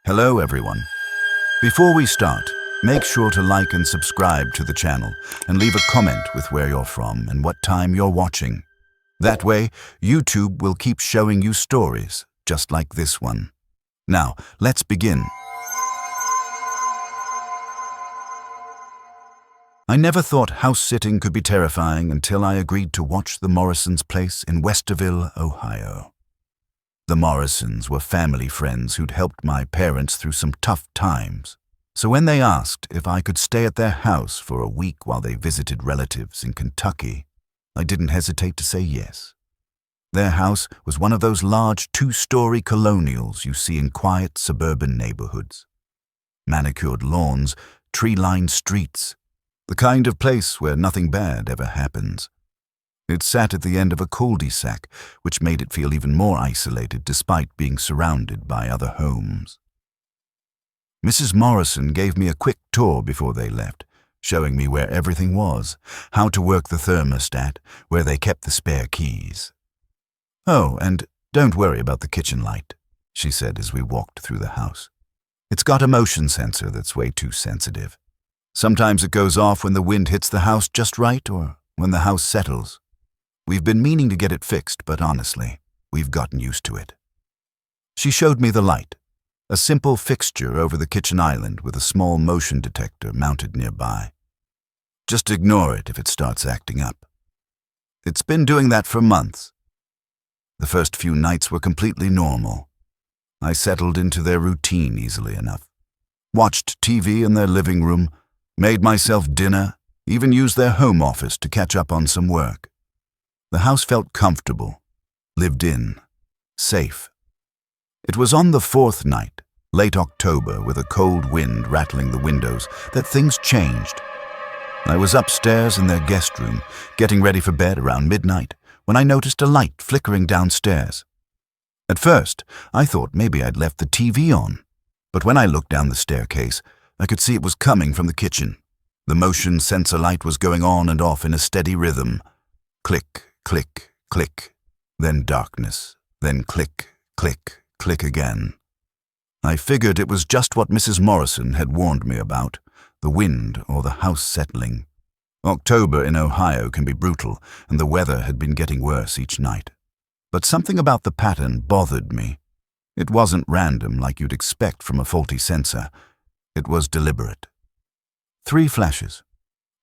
Hello everyone. Before we start, make sure to like and subscribe to the channel and leave a comment with where you're from and what time you're watching. That way, YouTube will keep showing you stories just like this one. Now, let's begin. I never thought house-sitting could be terrifying until I agreed to watch the Morrisons' place in Westerville, Ohio. The Morrisons were family friends who'd helped my parents through some tough times. So when they asked if I could stay at their house for a week while they visited relatives in Kentucky, I didn't hesitate to say yes. Their house was one of those large two-story colonials you see in quiet suburban neighborhoods. Manicured lawns, tree-lined streets, the kind of place where nothing bad ever happens. It sat at the end of a cul-de-sac, which made it feel even more isolated despite being surrounded by other homes. Mrs. Morrison gave me a quick tour before they left, showing me where everything was, how to work the thermostat, where they kept the spare keys. "Oh, and don't worry about the kitchen light," she said as we walked through the house. "It's got a motion sensor that's way too sensitive. Sometimes it goes off when the wind hits the house just right or when the house settles. We've been meaning to get it fixed, but honestly, we've gotten used to it." She showed me the light, a simple fixture over the kitchen island with a small motion detector mounted nearby. "Just ignore it if it starts acting up. It's been doing that for months." The first few nights were completely normal. I settled into their routine easily enough. Watched TV in their living room, made myself dinner, even used their home office to catch up on some work. The house felt comfortable, lived in, safe. It was on the fourth night, late October, with a cold wind rattling the windows, that things changed. I was upstairs in their guest room, getting ready for bed around midnight, when I noticed a light flickering downstairs. At first, I thought maybe I'd left the TV on, but when I looked down the staircase, I could see it was coming from the kitchen. The motion sensor light was going on and off in a steady rhythm. Click, click, click, then darkness, then click, click, click again. I figured it was just what Mrs. Morrison had warned me about, the wind or the house settling. October in Ohio can be brutal, and the weather had been getting worse each night. But something about the pattern bothered me. It wasn't random like you'd expect from a faulty sensor. It was deliberate. 3 flashes.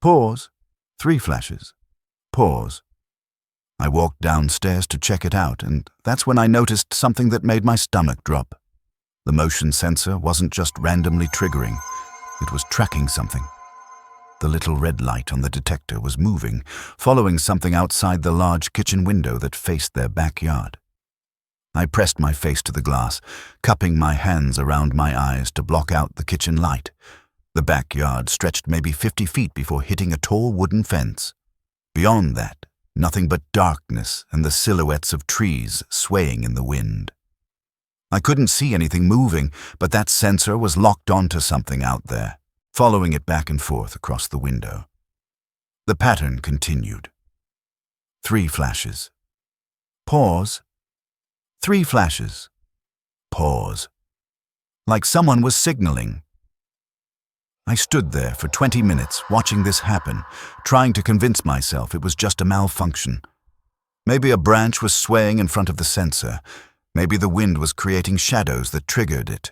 Pause. 3 flashes. Pause. I walked downstairs to check it out, and that's when I noticed something that made my stomach drop. The motion sensor wasn't just randomly triggering, it was tracking something. The little red light on the detector was moving, following something outside the large kitchen window that faced their backyard. I pressed my face to the glass, cupping my hands around my eyes to block out the kitchen light. The backyard stretched maybe 50 feet before hitting a tall wooden fence. Beyond that, nothing but darkness and the silhouettes of trees swaying in the wind. I couldn't see anything moving, but that sensor was locked onto something out there, following it back and forth across the window. The pattern continued. 3 flashes. Pause. 3 flashes. Pause. Like someone was signaling. I stood there for 20 minutes watching this happen, trying to convince myself it was just a malfunction. Maybe a branch was swaying in front of the sensor. Maybe the wind was creating shadows that triggered it.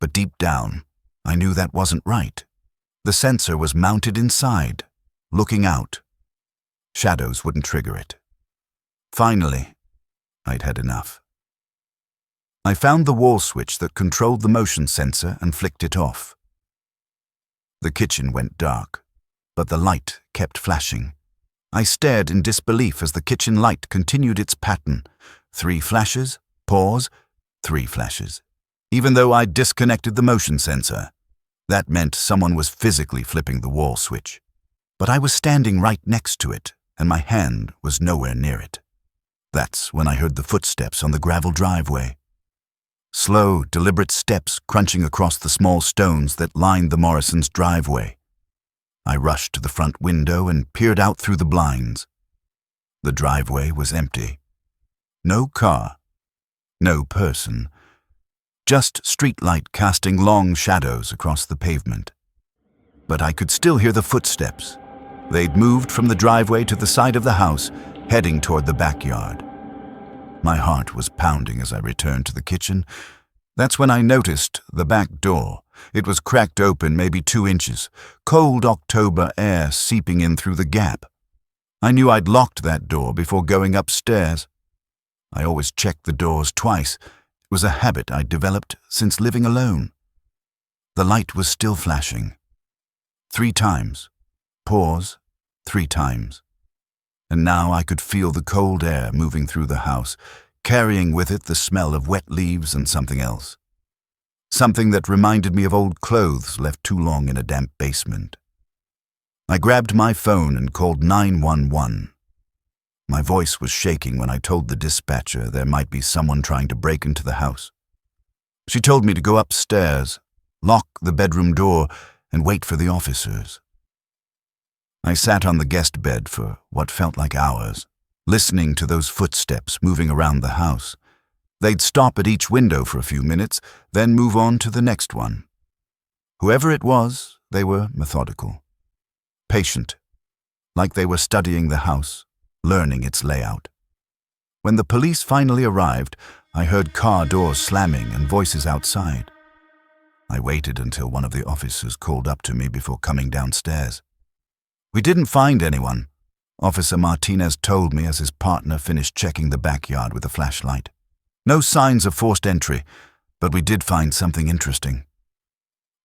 But deep down, I knew that wasn't right. The sensor was mounted inside, looking out. Shadows wouldn't trigger it. Finally, I'd had enough. I found the wall switch that controlled the motion sensor and flicked it off. The kitchen went dark, but the light kept flashing. I stared in disbelief as the kitchen light continued its pattern. 3 flashes, pause, 3 flashes. Even though I'd disconnected the motion sensor, that meant someone was physically flipping the wall switch. But I was standing right next to it, and my hand was nowhere near it. That's when I heard the footsteps on the gravel driveway. Slow, deliberate steps crunching across the small stones that lined the Morrisons' driveway. I rushed to the front window and peered out through the blinds. The driveway was empty. No car, no person, just streetlight casting long shadows across the pavement. But I could still hear the footsteps. They'd moved from the driveway to the side of the house, heading toward the backyard. My heart was pounding as I returned to the kitchen. That's when I noticed the back door. It was cracked open maybe 2 inches, cold October air seeping in through the gap. I knew I'd locked that door before going upstairs. I always checked the doors twice. It was a habit I'd developed since living alone. The light was still flashing. 3 times. Pause. 3 times. And now I could feel the cold air moving through the house, carrying with it the smell of wet leaves and something else. Something that reminded me of old clothes left too long in a damp basement. I grabbed my phone and called 911. My voice was shaking when I told the dispatcher there might be someone trying to break into the house. She told me to go upstairs, lock the bedroom door, and wait for the officers. I sat on the guest bed for what felt like hours, listening to those footsteps moving around the house. They'd stop at each window for a few minutes, then move on to the next one. Whoever it was, they were methodical, patient, like they were studying the house, learning its layout. When the police finally arrived, I heard car doors slamming and voices outside. I waited until one of the officers called up to me before coming downstairs. "We didn't find anyone," Officer Martinez told me as his partner finished checking the backyard with a flashlight. "No signs of forced entry, but we did find something interesting."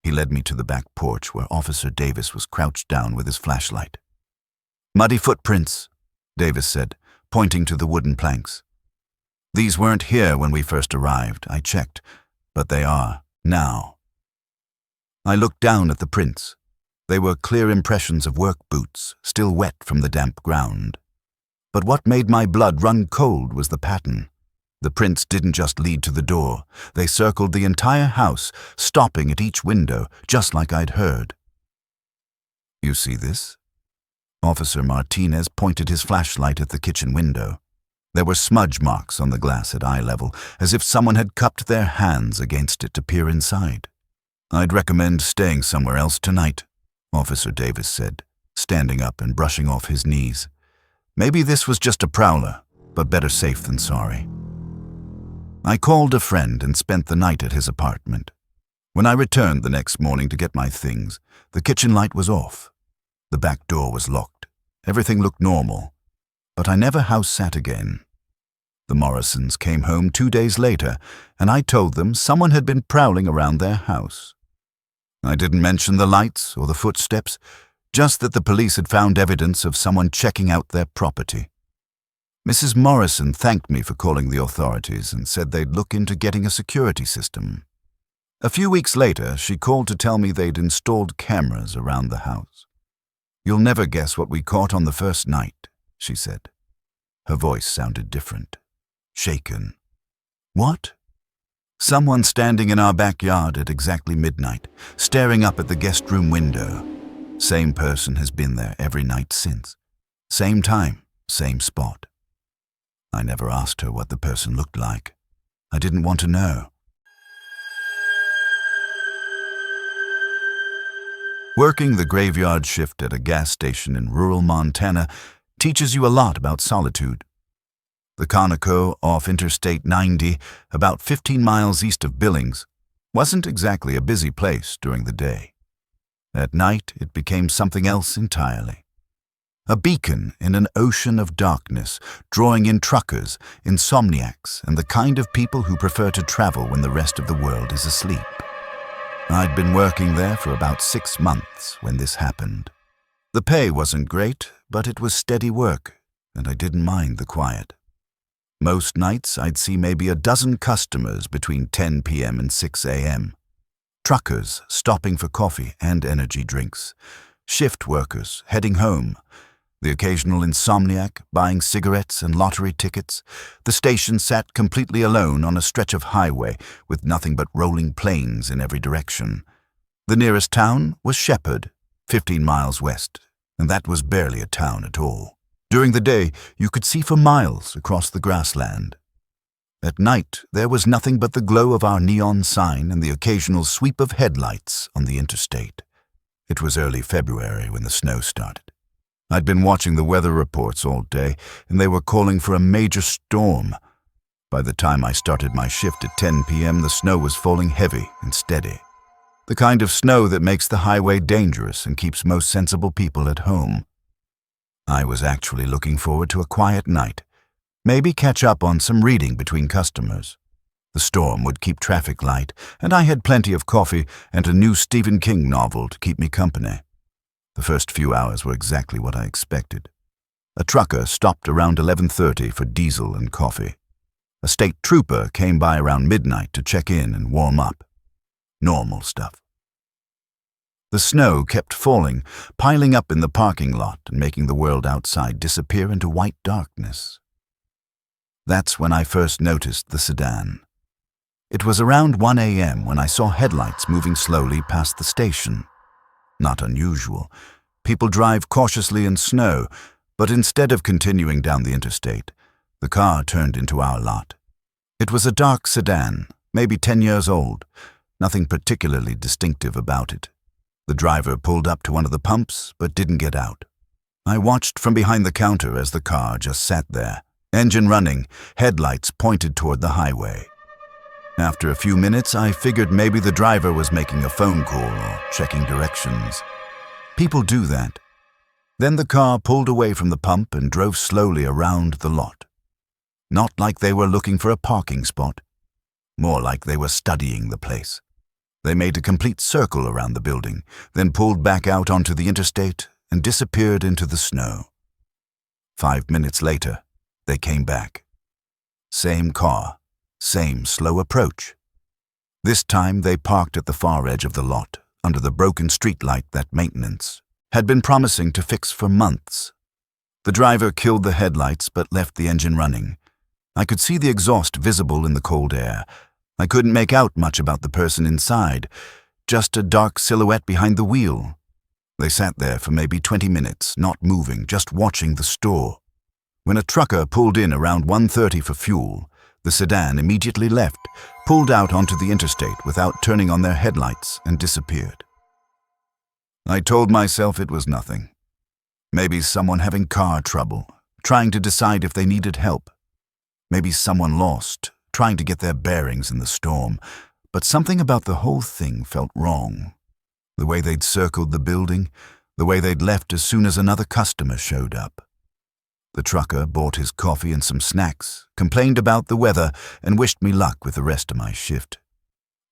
He led me to the back porch where Officer Davis was crouched down with his flashlight. "Muddy footprints," Davis said, pointing to the wooden planks. "These weren't here when we first arrived, I checked, but they are now." I looked down at the prints. They were clear impressions of work boots, still wet from the damp ground. But what made my blood run cold was the pattern. The prints didn't just lead to the door. They circled the entire house, stopping at each window, just like I'd heard. "You see this?" Officer Martinez pointed his flashlight at the kitchen window. There were smudge marks on the glass at eye level, as if someone had cupped their hands against it to peer inside. "I'd recommend staying somewhere else tonight," Officer Davis said, standing up and brushing off his knees. "Maybe this was just a prowler, but better safe than sorry." I called a friend and spent the night at his apartment. When I returned the next morning to get my things, the kitchen light was off. The back door was locked. Everything looked normal, but I never house-sat again. The Morrisons came home 2 days later, and I told them someone had been prowling around their house. I didn't mention the lights or the footsteps, just that the police had found evidence of someone checking out their property. Mrs. Morrison thanked me for calling the authorities and said they'd look into getting a security system. A few weeks later, she called to tell me they'd installed cameras around the house. "You'll never guess what we caught on the first night," she said. Her voice sounded different, shaken. "What?" "Someone standing in our backyard at exactly midnight, staring up at the guest room window. Same person has been there every night since. Same time, same spot." I never asked her what the person looked like. I didn't want to know. Working the graveyard shift at a gas station in rural Montana teaches you a lot about solitude. The Conoco off Interstate 90, about 15 miles east of Billings, wasn't exactly a busy place during the day. At night, it became something else entirely. A beacon in an ocean of darkness, drawing in truckers, insomniacs, and the kind of people who prefer to travel when the rest of the world is asleep. I'd been working there for about 6 months when this happened. The pay wasn't great, but it was steady work, and I didn't mind the quiet. Most nights, I'd see maybe a dozen customers between 10 p.m. and 6 a.m. Truckers stopping for coffee and energy drinks. Shift workers heading home. The occasional insomniac buying cigarettes and lottery tickets. The station sat completely alone on a stretch of highway with nothing but rolling plains in every direction. The nearest town was Shepherd, 15 miles west, and that was barely a town at all. During the day, you could see for miles across the grassland. At night, there was nothing but the glow of our neon sign and the occasional sweep of headlights on the interstate. It was early February when the snow started. I'd been watching the weather reports all day, and they were calling for a major storm. By the time I started my shift at 10 p.m., the snow was falling heavy and steady. The kind of snow that makes the highway dangerous and keeps most sensible people at home. I was actually looking forward to a quiet night. Maybe catch up on some reading between customers. The storm would keep traffic light, and I had plenty of coffee and a new Stephen King novel to keep me company. The first few hours were exactly what I expected. A trucker stopped around 11:30 for diesel and coffee. A state trooper came by around midnight to check in and warm up. Normal stuff. The snow kept falling, piling up in the parking lot and making the world outside disappear into white darkness. That's when I first noticed the sedan. It was around 1 a.m. when I saw headlights moving slowly past the station. Not unusual. People drive cautiously in snow, but instead of continuing down the interstate, the car turned into our lot. It was a dark sedan, maybe 10 years old. Nothing particularly distinctive about it. The driver pulled up to one of the pumps, but didn't get out. I watched from behind the counter as the car just sat there, engine running, headlights pointed toward the highway. After a few minutes, I figured maybe the driver was making a phone call or checking directions. People do that. Then the car pulled away from the pump and drove slowly around the lot. Not like they were looking for a parking spot. More like they were studying the place. They made a complete circle around the building, then pulled back out onto the interstate and disappeared into the snow. 5 minutes later, they came back. Same car, same slow approach. This time they parked at the far edge of the lot, under the broken streetlight that maintenance had been promising to fix for months. The driver killed the headlights but left the engine running. I could see the exhaust visible in the cold air. I couldn't make out much about the person inside, just a dark silhouette behind the wheel. They sat there for maybe 20 minutes, not moving, just watching the store. When a trucker pulled in around 1:30 for fuel, the sedan immediately left, pulled out onto the interstate without turning on their headlights, and disappeared. I told myself it was nothing. Maybe someone having car trouble, trying to decide if they needed help. Maybe someone lost, trying to get their bearings in the storm, but something about the whole thing felt wrong. The way they'd circled the building, the way they'd left as soon as another customer showed up. The trucker bought his coffee and some snacks, complained about the weather, and wished me luck with the rest of my shift.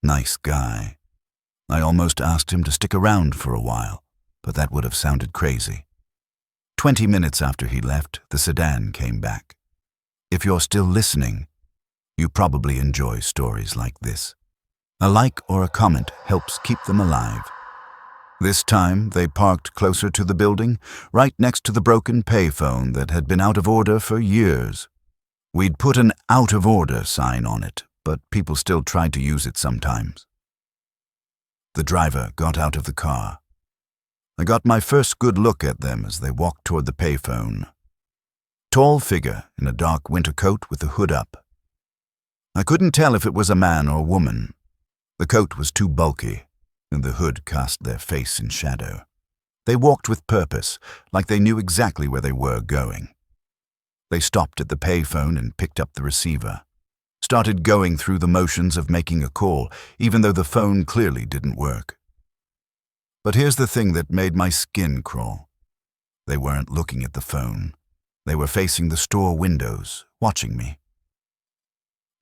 Nice guy. I almost asked him to stick around for a while, but that would have sounded crazy. 20 minutes after he left, the sedan came back. If you're still listening, you probably enjoy stories like this. A like or a comment helps keep them alive. This time, they parked closer to the building, right next to the broken payphone that had been out of order for years. We'd put an out of order sign on it, but people still tried to use it sometimes. The driver got out of the car. I got my first good look at them as they walked toward the payphone. Tall figure in a dark winter coat with the hood up. I couldn't tell if it was a man or woman. The coat was too bulky, and the hood cast their face in shadow. They walked with purpose, like they knew exactly where they were going. They stopped at the payphone and picked up the receiver. Started going through the motions of making a call, even though the phone clearly didn't work. But here's the thing that made my skin crawl. They weren't looking at the phone. They were facing the store windows, watching me.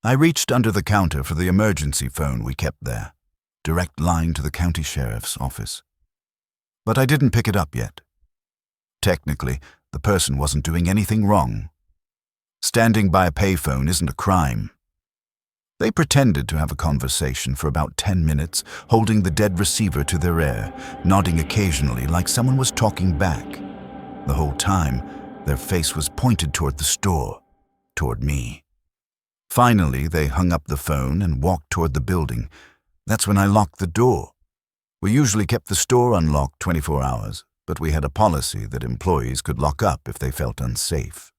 I reached under the counter for the emergency phone we kept there, direct line to the county sheriff's office. But I didn't pick it up yet. Technically, the person wasn't doing anything wrong. Standing by a payphone isn't a crime. They pretended to have a conversation for about 10 minutes, holding the dead receiver to their ear, nodding occasionally like someone was talking back. The whole time, their face was pointed toward the store, toward me. Finally, they hung up the phone and walked toward the building. That's when I locked the door. We usually kept the store unlocked 24 hours, but we had a policy that employees could lock up if they felt unsafe.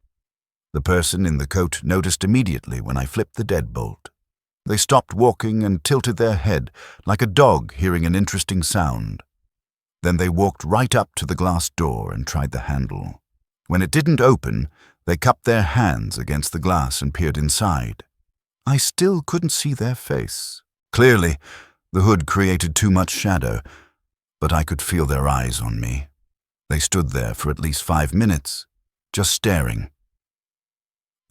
The person in the coat noticed immediately when I flipped the deadbolt. They stopped walking and tilted their head, like a dog hearing an interesting sound. Then they walked right up to the glass door and tried the handle. When it didn't open, they cupped their hands against the glass and peered inside. I still couldn't see their face. Clearly, the hood created too much shadow, but I could feel their eyes on me. They stood there for at least 5 minutes, just staring.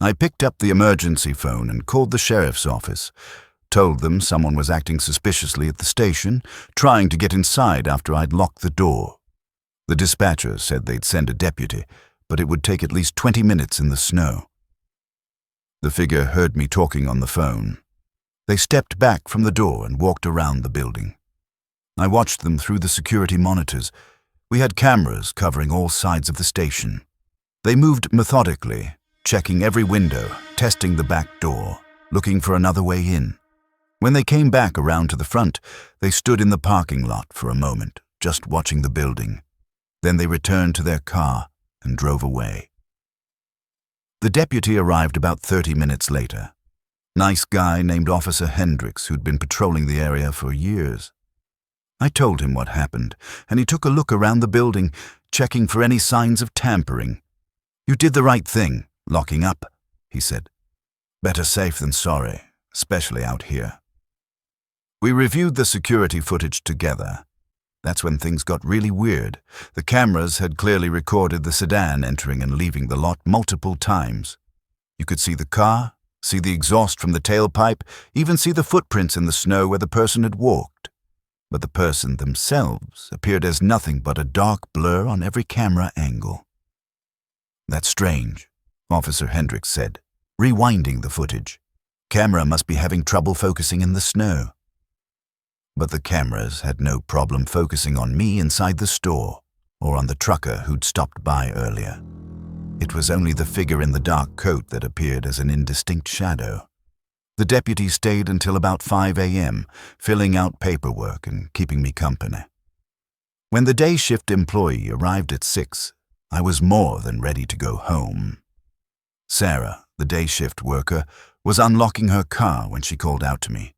I picked up the emergency phone and called the sheriff's office, told them someone was acting suspiciously at the station, trying to get inside after I'd locked the door. The dispatcher said they'd send a deputy, but it would take at least 20 minutes in the snow. The figure heard me talking on the phone. They stepped back from the door and walked around the building. I watched them through the security monitors. We had cameras covering all sides of the station. They moved methodically, checking every window, testing the back door, looking for another way in. When they came back around to the front, they stood in the parking lot for a moment, just watching the building. Then they returned to their car and drove away. The deputy arrived about 30 minutes later. Nice guy named Officer Hendricks, who'd been patrolling the area for years. I told him what happened, and he took a look around the building, checking for any signs of tampering. "You did the right thing, locking up," he said. "Better safe than sorry, especially out here." We reviewed the security footage together. That's when things got really weird. The cameras had clearly recorded the sedan entering and leaving the lot multiple times. You could see the car, see the exhaust from the tailpipe, even see the footprints in the snow where the person had walked. But the person themselves appeared as nothing but a dark blur on every camera angle. "That's strange," Officer Hendricks said, rewinding the footage. "Camera must be having trouble focusing in the snow." But the cameras had no problem focusing on me inside the store or on the trucker who'd stopped by earlier. It was only the figure in the dark coat that appeared as an indistinct shadow. The deputy stayed until about 5 a.m., filling out paperwork and keeping me company. When the day shift employee arrived at 6, I was more than ready to go home. Sarah, the day shift worker, was unlocking her car when she called out to me.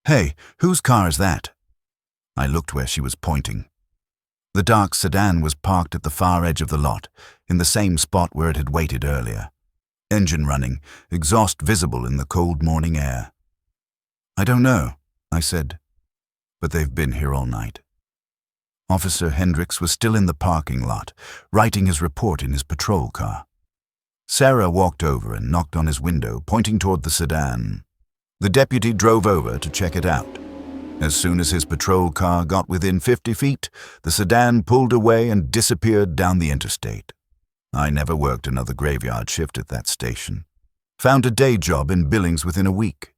"Hey, whose car is that?" I looked where she was pointing. The dark sedan was parked at the far edge of the lot, in the same spot where it had waited earlier. Engine running, exhaust visible in the cold morning air. "I don't know," I said, "but they've been here all night." Officer Hendricks was still in the parking lot, writing his report in his patrol car. Sarah walked over and knocked on his window, pointing toward the sedan. The deputy drove over to check it out. As soon as his patrol car got within 50 feet, the sedan pulled away and disappeared down the interstate. I never worked another graveyard shift at that station. Found a day job in Billings within a week.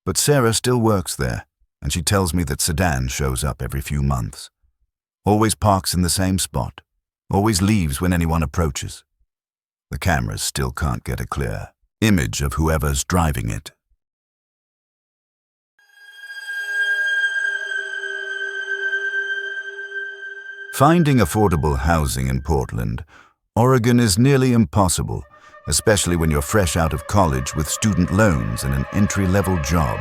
But Sarah still works there, and she tells me that sedan shows up every few months. Always parks in the same spot. Always leaves when anyone approaches. The cameras still can't get a clear image of whoever's driving it. Finding affordable housing in Portland, Oregon is nearly impossible, especially when you're fresh out of college with student loans and an entry-level job.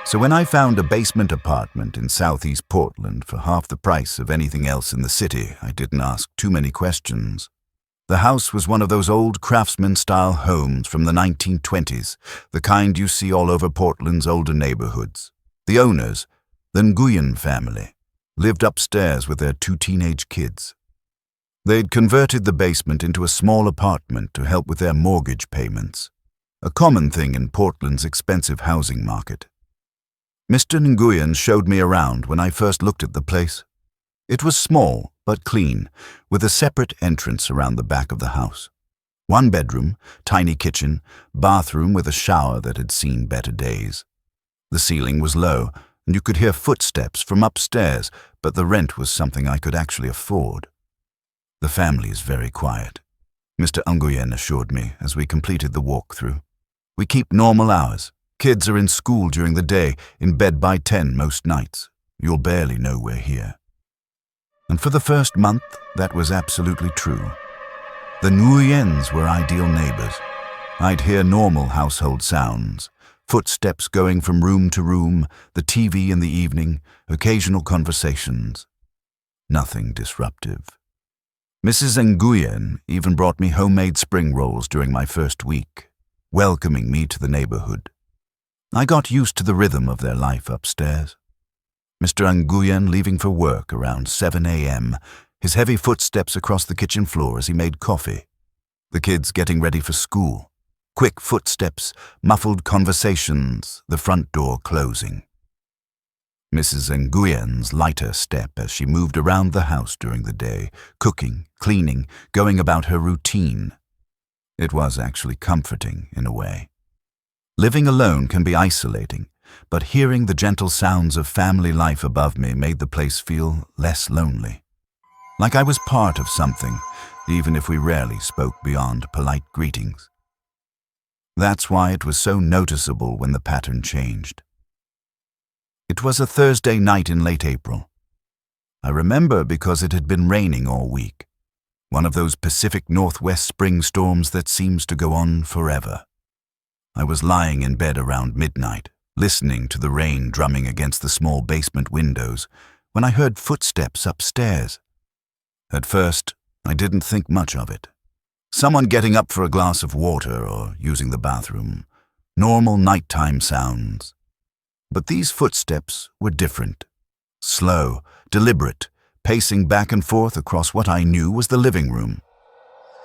So when I found a basement apartment in southeast Portland for half the price of anything else in the city, I didn't ask too many questions. The house was one of those old craftsman-style homes from the 1920s, the kind you see all over Portland's older neighborhoods. The owners, the Nguyen family, lived upstairs with their 2 teenage kids. They'd converted the basement into a small apartment to help with their mortgage payments, a common thing in Portland's expensive housing market. Mr. Nguyen showed me around when I first looked at the place. It was small but clean, with a separate entrance around the back of the house. 1 bedroom, tiny kitchen, bathroom with a shower that had seen better days. The ceiling was low, and you could hear footsteps from upstairs, but the rent was something I could actually afford. The family is very quiet, Mr. Nguyen assured me as we completed the walkthrough. We keep normal hours. Kids are in school during the day, in bed by 10 most nights. You'll barely know we're here. And for the first month, that was absolutely true. The Nguyens were ideal neighbors. I'd hear normal household sounds, footsteps going from room to room, the TV in the evening, occasional conversations. Nothing disruptive. Mrs. Nguyen even brought me homemade spring rolls during my first week, welcoming me to the neighborhood. I got used to the rhythm of their life upstairs. Mr. Nguyen leaving for work around 7 a.m., his heavy footsteps across the kitchen floor as he made coffee. The kids getting ready for school. Quick footsteps, muffled conversations, the front door closing. Mrs. Nguyen's lighter step as she moved around the house during the day, cooking, cleaning, going about her routine. It was actually comforting in a way. Living alone can be isolating, but hearing the gentle sounds of family life above me made the place feel less lonely. Like I was part of something, even if we rarely spoke beyond polite greetings. That's why it was so noticeable when the pattern changed. It was a Thursday night in late April. I remember because it had been raining all week, one of those Pacific Northwest spring storms that seems to go on forever. I was lying in bed around midnight, listening to the rain drumming against the small basement windows, when I heard footsteps upstairs. At first, I didn't think much of it. Someone getting up for a glass of water or using the bathroom. Normal nighttime sounds. But these footsteps were different. Slow, deliberate, pacing back and forth across what I knew was the living room.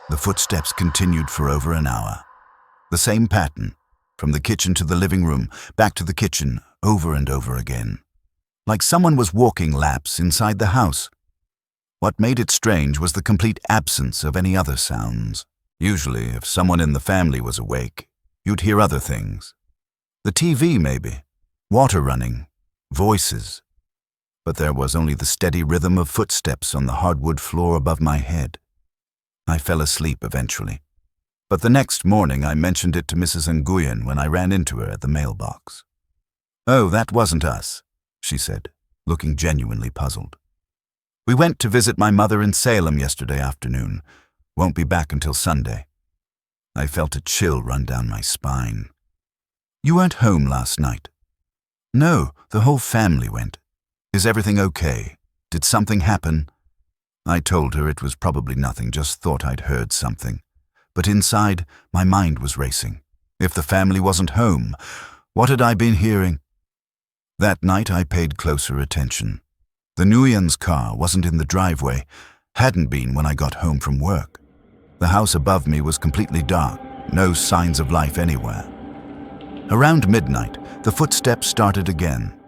The footsteps continued for over an hour. The same pattern, from the kitchen to the living room, back to the kitchen, over and over again. Like someone was walking laps inside the house. What made it strange was the complete absence of any other sounds. Usually, if someone in the family was awake, you'd hear other things. The TV, maybe. Water running. Voices. But there was only the steady rhythm of footsteps on the hardwood floor above my head. I fell asleep eventually. But the next morning I mentioned it to Mrs. Nguyen when I ran into her at the mailbox. "Oh, that wasn't us," she said, looking genuinely puzzled. "We went to visit my mother in Salem yesterday afternoon. Won't be back until Sunday." I felt a chill run down my spine. "You weren't home last night?" "No, the whole family went. Is everything okay? Did something happen?" I told her it was probably nothing, just thought I'd heard something. But inside, my mind was racing. If the family wasn't home, what had I been hearing? That night I paid closer attention. The Nguyens' car wasn't in the driveway, hadn't been when I got home from work. The house above me was completely dark, no signs of life anywhere. Around midnight, the footsteps started again.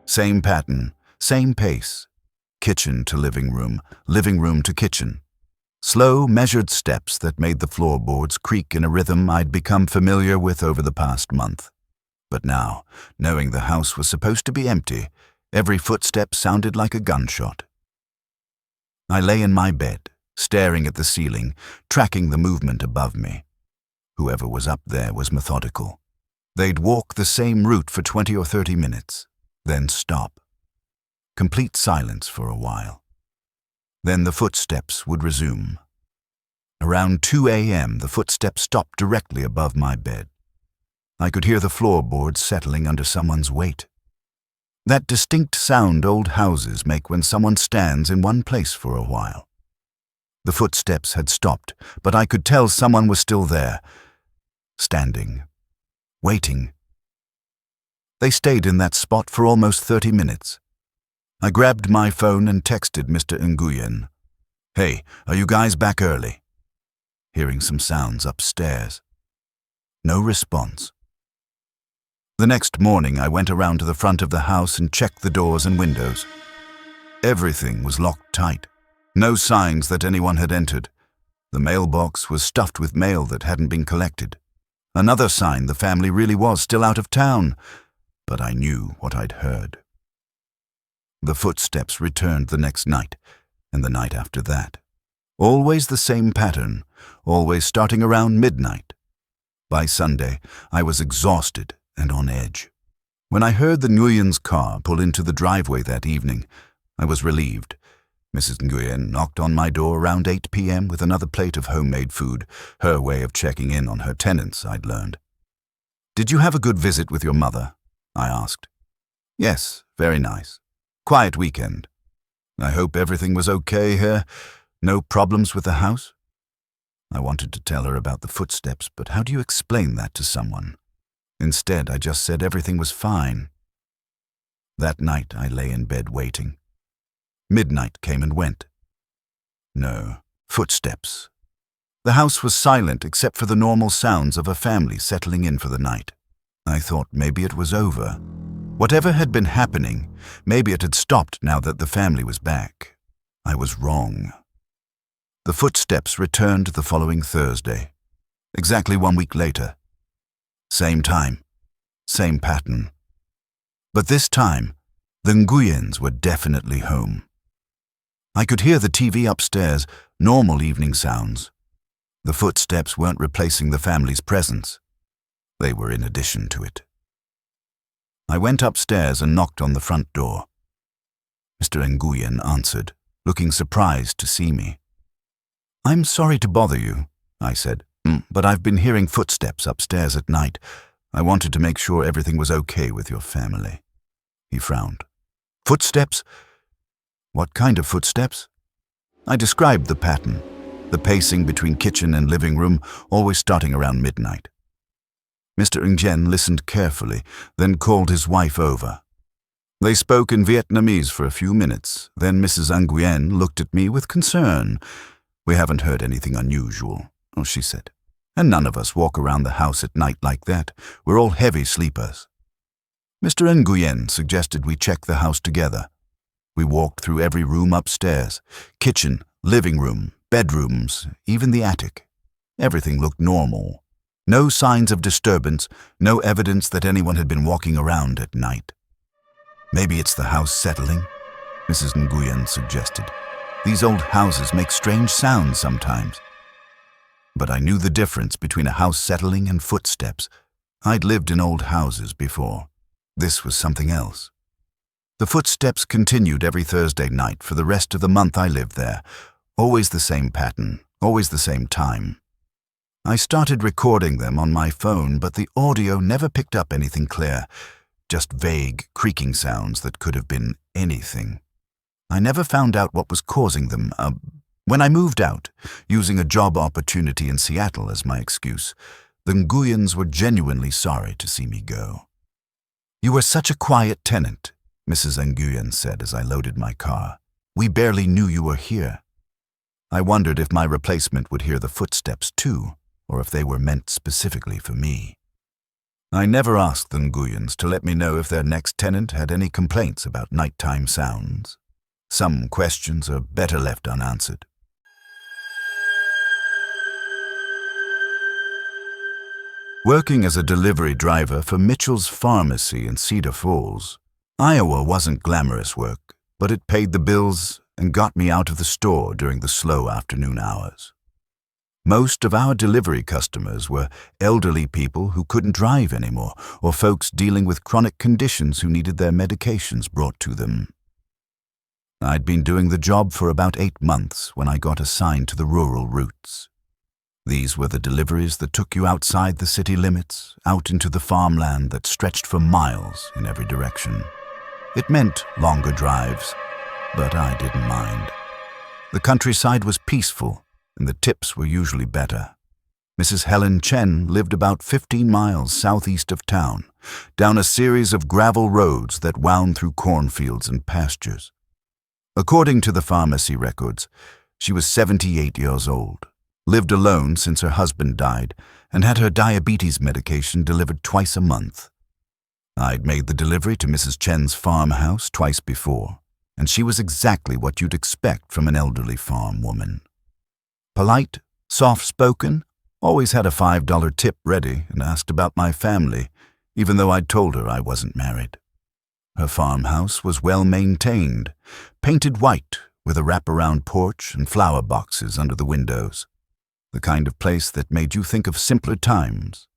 Same pattern, same pace. Kitchen to living room to kitchen. Slow, measured steps that made the floorboards creak in a rhythm I'd become familiar with over the past month. But now, knowing the house was supposed to be empty, every footstep sounded like a gunshot. I lay in my bed, staring at the ceiling, tracking the movement above me. Whoever was up there was methodical. They'd walk the same route for 20 or 30 minutes, then stop. Complete silence for a while. Then the footsteps would resume. Around 2 a.m., the footsteps stopped directly above my bed. I could hear the floorboards settling under someone's weight. That distinct sound old houses make when someone stands in one place for a while. The footsteps had stopped, but I could tell someone was still there, standing, waiting. They stayed in that spot for almost 30 minutes. I grabbed my phone and texted Mr. Nguyen. "Hey, are you guys back early?" Hearing some sounds upstairs. No response. The next morning I went around to the front of the house and checked the doors and windows. Everything was locked tight. No signs that anyone had entered. The mailbox was stuffed with mail that hadn't been collected. Another sign the family really was still out of town. But I knew what I'd heard. The footsteps returned the next night, and the night after that. Always the same pattern, always starting around midnight. By Sunday, I was exhausted and on edge. When I heard the Nguyens' car pull into the driveway that evening, I was relieved. Mrs. Nguyen knocked on my door around 8 p.m. with another plate of homemade food, her way of checking in on her tenants, I'd learned. "Did you have a good visit with your mother?" I asked. "Yes, very nice. Quiet weekend. I hope everything was okay here. No problems with the house?" I wanted to tell her about the footsteps, but how do you explain that to someone? Instead, I just said everything was fine. That night, I lay in bed waiting. Midnight came and went. No footsteps. The house was silent except for the normal sounds of a family settling in for the night. I thought maybe it was over. Whatever had been happening, maybe it had stopped now that the family was back. I was wrong. The footsteps returned the following Thursday, exactly 1 week later. Same time, same pattern. But this time, the Nguyens were definitely home. I could hear the TV upstairs, normal evening sounds. The footsteps weren't replacing the family's presence. They were in addition to it. I went upstairs and knocked on the front door. Mr. Nguyen answered, looking surprised to see me. "I'm sorry to bother you," I said, "but I've been hearing footsteps upstairs at night. I wanted to make sure everything was okay with your family." He frowned. "Footsteps? What kind of footsteps?" I described the pattern, the pacing between kitchen and living room, always starting around midnight. Mr. Nguyen listened carefully, then called his wife over. They spoke in Vietnamese for a few minutes. Then Mrs. Nguyen looked at me with concern. "We haven't heard anything unusual," she said. "And none of us walk around the house at night like that. We're all heavy sleepers." Mr. Nguyen suggested we check the house together. We walked through every room upstairs, kitchen, living room, bedrooms, even the attic. Everything looked normal. No signs of disturbance, no evidence that anyone had been walking around at night. "Maybe it's the house settling," Mrs. Nguyen suggested. "These old houses make strange sounds sometimes." But I knew the difference between a house settling and footsteps. I'd lived in old houses before. This was something else. The footsteps continued every Thursday night for the rest of the month I lived there. Always the same pattern, always the same time. I started recording them on my phone, but the audio never picked up anything clear, just vague, creaking sounds that could have been anything. I never found out what was causing them. When I moved out, using a job opportunity in Seattle as my excuse, the Nguyens were genuinely sorry to see me go. "You were such a quiet tenant," Mrs. Nguyen said as I loaded my car. "We barely knew you were here." I wondered if my replacement would hear the footsteps too, or if they were meant specifically for me. I never asked the Nguyens to let me know if their next tenant had any complaints about nighttime sounds. Some questions are better left unanswered. Working as a delivery driver for Mitchell's Pharmacy in Cedar Falls, Iowa wasn't glamorous work, but it paid the bills and got me out of the store during the slow afternoon hours. Most of our delivery customers were elderly people who couldn't drive anymore, or folks dealing with chronic conditions who needed their medications brought to them. I'd been doing the job for about 8 months when I got assigned to the rural routes. These were the deliveries that took you outside the city limits, out into the farmland that stretched for miles in every direction. It meant longer drives, but I didn't mind. The countryside was peaceful, and the tips were usually better. Mrs. Helen Chen lived about 15 miles southeast of town, down a series of gravel roads that wound through cornfields and pastures. According to the pharmacy records, she was 78 years old, lived alone since her husband died, and had her diabetes medication delivered twice a month. I'd made the delivery to Mrs. Chen's farmhouse twice before, and she was exactly what you'd expect from an elderly farm woman. Polite, soft-spoken, always had a $5 tip ready and asked about my family, even though I'd told her I wasn't married. Her farmhouse was well-maintained, painted white with a wraparound porch and flower boxes under the windows, the kind of place that made you think of simpler times.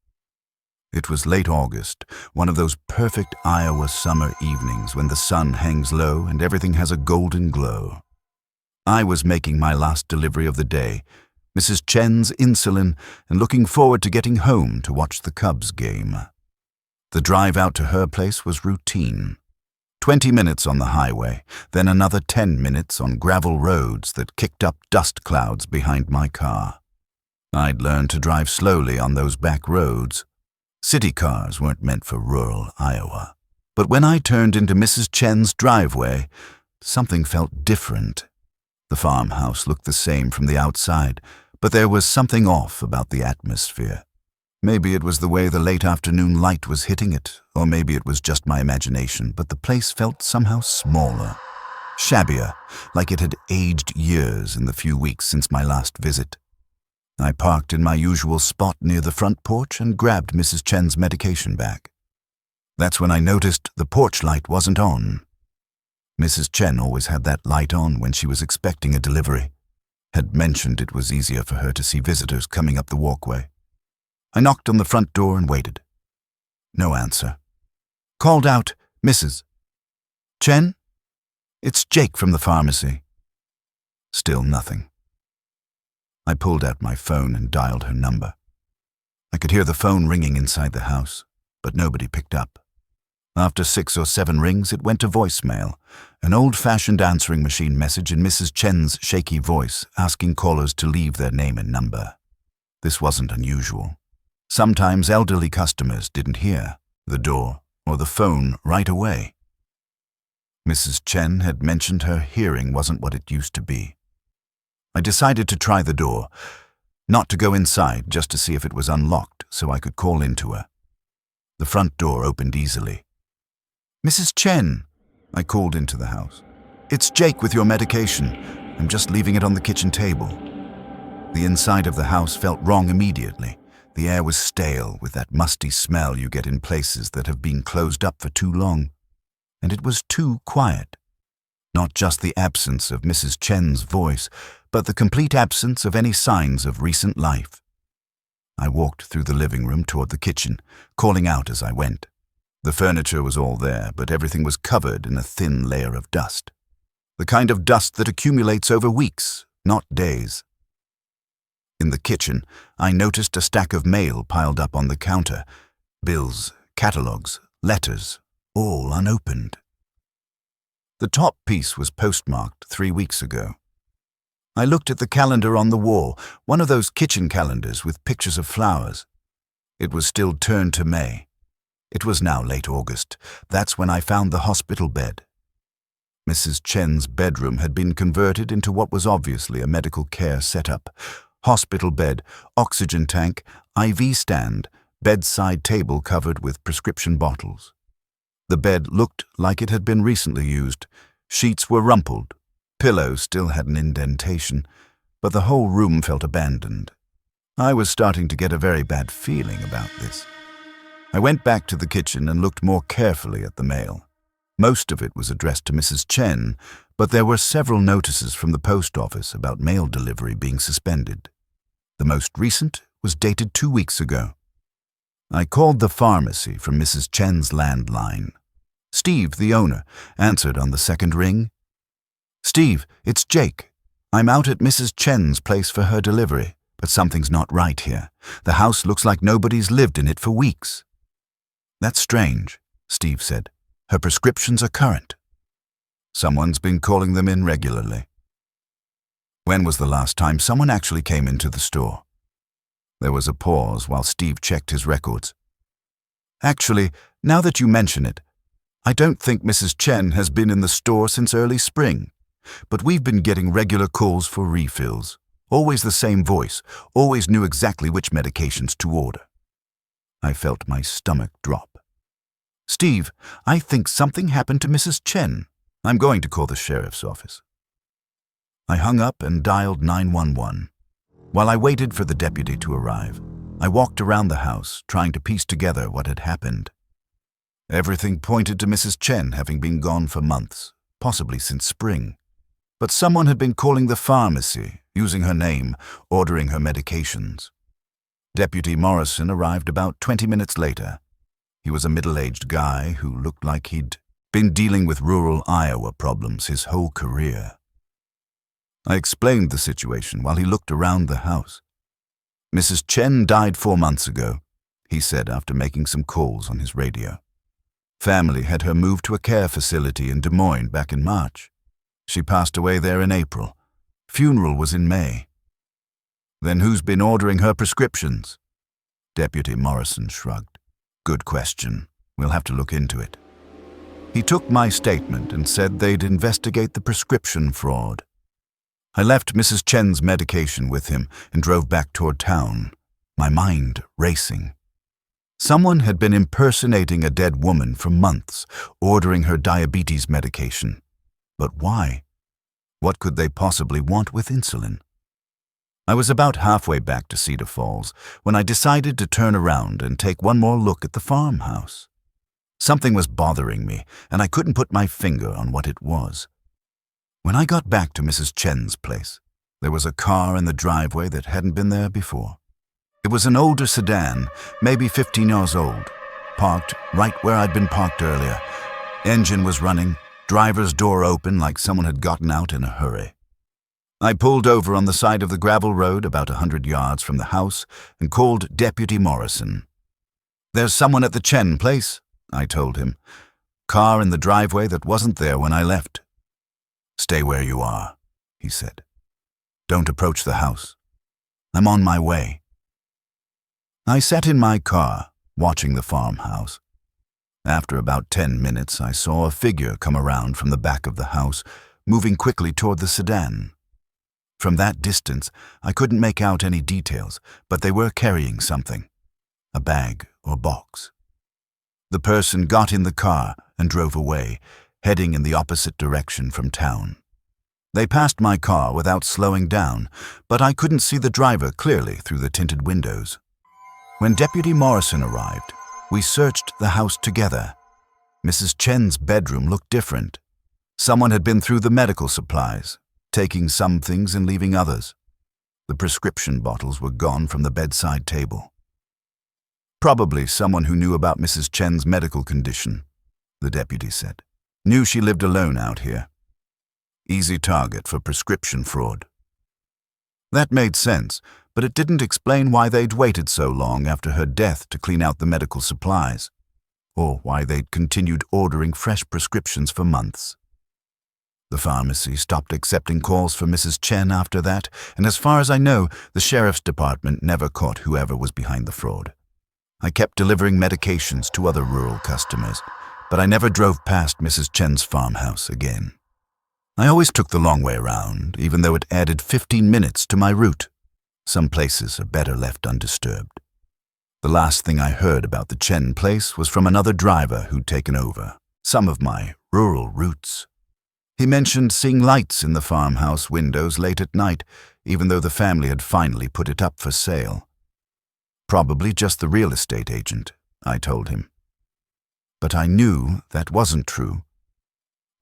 It was late August, one of those perfect Iowa summer evenings when the sun hangs low and everything has a golden glow. I was making my last delivery of the day, Mrs. Chen's insulin, and looking forward to getting home to watch the Cubs game. The drive out to her place was routine. 20 minutes on the highway, then another 10 minutes on gravel roads that kicked up dust clouds behind my car. I'd learned to drive slowly on those back roads. City cars weren't meant for rural Iowa. But when I turned into Mrs. Chen's driveway, something felt different. The farmhouse looked the same from the outside, but there was something off about the atmosphere. Maybe it was the way the late afternoon light was hitting it, or maybe it was just my imagination, but the place felt somehow smaller, shabbier, like it had aged years in the few weeks since my last visit. I parked in my usual spot near the front porch and grabbed Mrs. Chen's medication bag. That's when I noticed the porch light wasn't on. Mrs. Chen always had that light on when she was expecting a delivery. Had mentioned it was easier for her to see visitors coming up the walkway. I knocked on the front door and waited. No answer. Called out, "Mrs. Chen? It's Jake from the pharmacy." Still nothing. I pulled out my phone and dialed her number. I could hear the phone ringing inside the house, but nobody picked up. After 6 or 7 rings, it went to voicemail, an old-fashioned answering machine message in Mrs. Chen's shaky voice asking callers to leave their name and number. This wasn't unusual. Sometimes elderly customers didn't hear the door or the phone right away. Mrs. Chen had mentioned her hearing wasn't what it used to be. I decided to try the door, not to go inside, just to see if it was unlocked so I could call into her. The front door opened easily. "Mrs. Chen," I called into the house. "It's Jake with your medication. I'm just leaving it on the kitchen table." The inside of the house felt wrong immediately. The air was stale with that musty smell you get in places that have been closed up for too long. And it was too quiet. Not just the absence of Mrs. Chen's voice, but the complete absence of any signs of recent life. I walked through the living room toward the kitchen, calling out as I went. The furniture was all there, but everything was covered in a thin layer of dust. The kind of dust that accumulates over weeks, not days. In the kitchen, I noticed a stack of mail piled up on the counter. Bills, catalogs, letters, all unopened. The top piece was postmarked 3 weeks ago. I looked at the calendar on the wall, one of those kitchen calendars with pictures of flowers. It was still turned to May. It was now late August. That's when I found the hospital bed. Mrs. Chen's bedroom had been converted into what was obviously a medical care setup. Hospital bed, oxygen tank, IV stand, bedside table covered with prescription bottles. The bed looked like it had been recently used. Sheets were rumpled. Pillows still had an indentation, but the whole room felt abandoned. I was starting to get a very bad feeling about this. I went back to the kitchen and looked more carefully at the mail. Most of it was addressed to Mrs. Chen, but there were several notices from the post office about mail delivery being suspended. The most recent was dated 2 weeks ago. I called the pharmacy from Mrs. Chen's landline. Steve, the owner, answered on the second ring. "Steve, it's Jake. I'm out at Mrs. Chen's place for her delivery, but something's not right here. The house looks like nobody's lived in it for weeks." "That's strange," Steve said. "Her prescriptions are current." "Someone's been calling them in regularly." "When was the last time someone actually came into the store?" There was a pause while Steve checked his records. "Actually, now that you mention it, I don't think Mrs. Chen has been in the store since early spring, but we've been getting regular calls for refills. Always the same voice, always knew exactly which medications to order." I felt my stomach drop. "Steve, I think something happened to Mrs. Chen. I'm going to call the sheriff's office." I hung up and dialed 911. While I waited for the deputy to arrive, I walked around the house, trying to piece together what had happened. Everything pointed to Mrs. Chen having been gone for months, possibly since spring. But someone had been calling the pharmacy, using her name, ordering her medications. Deputy Morrison arrived about 20 minutes later. He was a middle-aged guy who looked like he'd been dealing with rural Iowa problems his whole career. I explained the situation while he looked around the house. Mrs. Chen died 4 months ago, he said after making some calls on his radio. Family had her moved to a care facility in Des Moines back in March. She passed away there in April. Funeral was in May. Then who's been ordering her prescriptions? Deputy Morrison shrugged. Good question. We'll have to look into it. He took my statement and said they'd investigate the prescription fraud. I left Mrs. Chen's medication with him and drove back toward town, my mind racing. Someone had been impersonating a dead woman for months, ordering her diabetes medication. But why? What could they possibly want with insulin? I was about halfway back to Cedar Falls when I decided to turn around and take one more look at the farmhouse. Something was bothering me, and I couldn't put my finger on what it was. When I got back to Mrs. Chen's place, there was a car in the driveway that hadn't been there before. It was an older sedan, maybe 15 years old, parked right where I'd been parked earlier. Engine was running, driver's door open like someone had gotten out in a hurry. I pulled over on the side of the gravel road about 100 yards from the house and called Deputy Morrison. There's someone at the Chen place, I told him. Car in the driveway that wasn't there when I left. Stay where you are, he said. Don't approach the house. I'm on my way. I sat in my car, watching the farmhouse. After about 10 minutes, I saw a figure come around from the back of the house, moving quickly toward the sedan. From that distance, I couldn't make out any details, but they were carrying something, a bag or box. The person got in the car and drove away, heading in the opposite direction from town. They passed my car without slowing down, but I couldn't see the driver clearly through the tinted windows. When Deputy Morrison arrived, we searched the house together. Mrs. Chen's bedroom looked different. Someone had been through the medical supplies, taking some things and leaving others. The prescription bottles were gone from the bedside table. Probably someone who knew about Mrs. Chen's medical condition, the deputy said. Knew she lived alone out here. Easy target for prescription fraud. That made sense, but it didn't explain why they'd waited so long after her death to clean out the medical supplies, or why they'd continued ordering fresh prescriptions for months. The pharmacy stopped accepting calls for Mrs. Chen after that, and as far as I know, the sheriff's department never caught whoever was behind the fraud. I kept delivering medications to other rural customers, but I never drove past Mrs. Chen's farmhouse again. I always took the long way around, even though it added 15 minutes to my route. Some places are better left undisturbed. The last thing I heard about the Chen place was from another driver who'd taken over some of my rural routes. He mentioned seeing lights in the farmhouse windows late at night, even though the family had finally put it up for sale. Probably just the real estate agent, I told him. But I knew that wasn't true.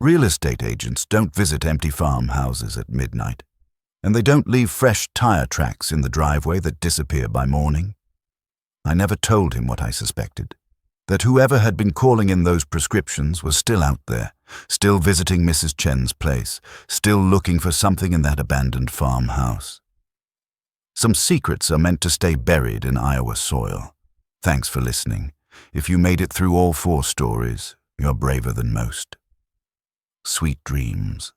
Real estate agents don't visit empty farmhouses at midnight, and they don't leave fresh tire tracks in the driveway that disappear by morning. I never told him what I suspected, that whoever had been calling in those prescriptions was still out there, still visiting Mrs. Chen's place, still looking for something in that abandoned farmhouse. Some secrets are meant to stay buried in Iowa soil. Thanks for listening. If you made it through all 4 stories, you're braver than most. Sweet dreams.